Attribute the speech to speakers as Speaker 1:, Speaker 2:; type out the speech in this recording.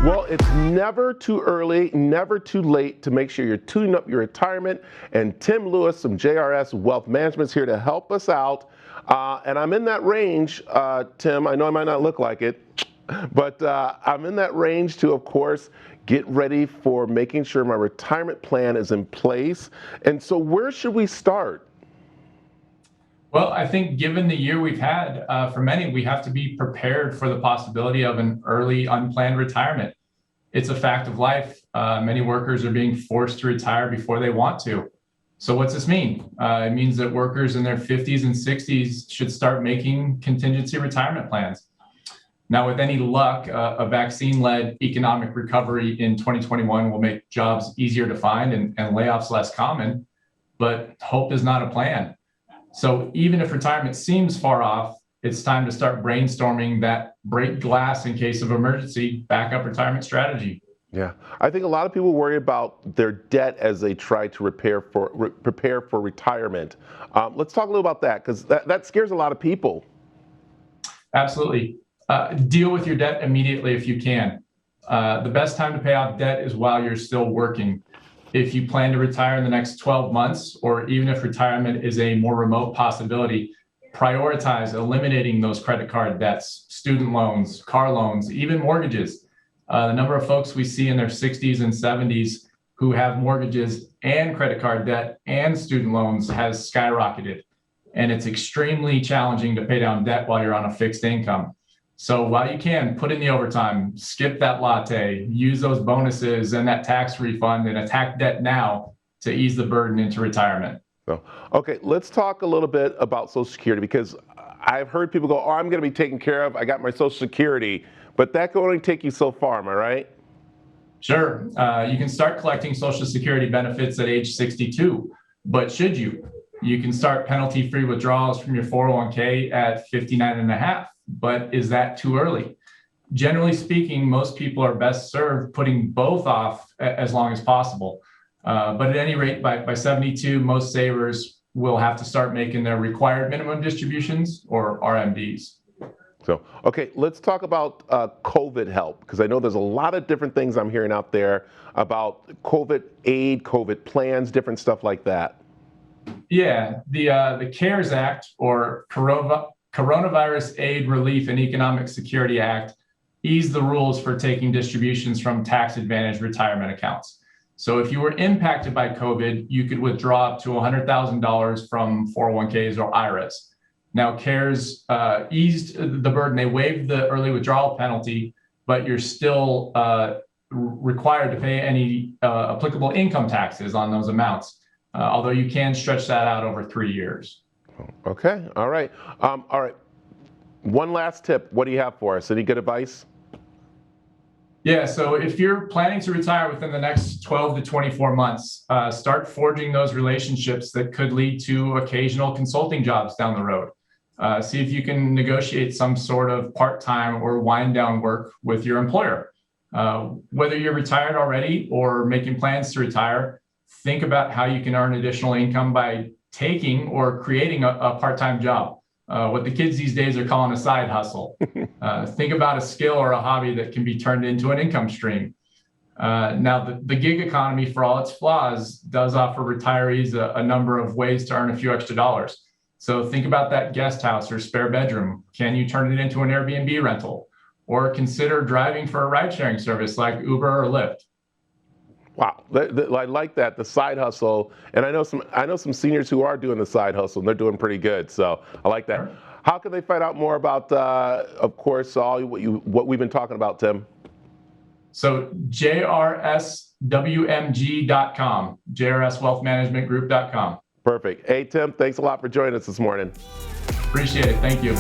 Speaker 1: Well, it's never too early, never too late to make sure you're tuning up your retirement. And Tim Lewis from JRS Wealth Management is here to help us out. And I'm in that range, Tim. I know I might not look like it, but I'm in that range to, of course, get ready for making sure my retirement plan is in place. And so where should we start?
Speaker 2: Well, I think given the year we've had, for many, we have to be prepared for the possibility of an early unplanned retirement. It's a fact of life. Many workers are being forced to retire before they want to. So what's this mean? It means that workers in their 50s and 60s should start making contingency retirement plans. Now, with any luck, a vaccine-led economic recovery in 2021 will make jobs easier to find and layoffs less common, but hope is not a plan. So even if retirement seems far off, it's time to start brainstorming that break glass in case of emergency backup retirement strategy.
Speaker 1: Yeah, I think a lot of people worry about their debt as they try to prepare for retirement. Let's talk a little about that, because that scares a lot of people.
Speaker 2: Absolutely. Deal with your debt immediately if you can. The best time to pay off debt is while you're still working. If you plan to retire in the next 12 months, or even if retirement is a more remote possibility, prioritize eliminating those credit card debts, student loans, car loans, even mortgages. The number of folks we see in their 60s and 70s who have mortgages and credit card debt and student loans has skyrocketed. And it's extremely challenging to pay down debt while you're on a fixed income. So while you can, put in the overtime, skip that latte, use those bonuses and that tax refund, and attack debt now to ease the burden into retirement.
Speaker 1: So, okay, let's talk a little bit about Social Security, because I've heard people go, oh, I'm going to be taken care of. I got my Social Security, but that can only take you so far. Am I right?
Speaker 2: Sure. You can start collecting Social Security benefits at age 62, but should you? You can start penalty-free withdrawals from your 401k at 59 and a half. But is that too early? Generally speaking, most people are best served putting both off as long as possible. But at any rate, by 72, most savers will have to start making their required minimum distributions, or RMDs.
Speaker 1: So, okay, let's talk about COVID help, because I know there's a lot of different things I'm hearing out there about COVID aid, COVID plans, different stuff like that.
Speaker 2: Yeah, the CARES Act, or Coronavirus Aid, Relief, and Economic Security Act, eased the rules for taking distributions from tax-advantaged retirement accounts. So if you were impacted by COVID, you could withdraw up to $100,000 from 401ks or IRAs. Now, CARES eased the burden. They waived the early withdrawal penalty, but you're still required to pay any applicable income taxes on those amounts, although you can stretch that out over 3 years.
Speaker 1: Okay. All right. All right. One last tip. What do you have for us? Any good advice?
Speaker 2: Yeah. So if you're planning to retire within the next 12 to 24 months, start forging those relationships that could lead to occasional consulting jobs down the road. See if you can negotiate some sort of part-time or wind down work with your employer. Whether you're retired already or making plans to retire, think about how you can earn additional income by taking or creating a part-time job, what the kids these days are calling a side hustle. Think about a skill or a hobby that can be turned into an income stream. Now, the gig economy, for all its flaws, does offer retirees a number of ways to earn a few extra dollars. So think about that guest house or spare bedroom. Can you turn it into an Airbnb rental? Or consider driving for a ride-sharing service like Uber or Lyft.
Speaker 1: Wow, I like that, the side hustle. And I know some seniors who are doing the side hustle, and they're doing pretty good. So I like that. Sure. How can they find out more about, of course, all what we've been talking about, Tim?
Speaker 2: So JRSWMG.com, JRSWealthManagementGroup.com.
Speaker 1: Perfect. Hey, Tim, thanks a lot for joining us this morning.
Speaker 2: Appreciate it. Thank you.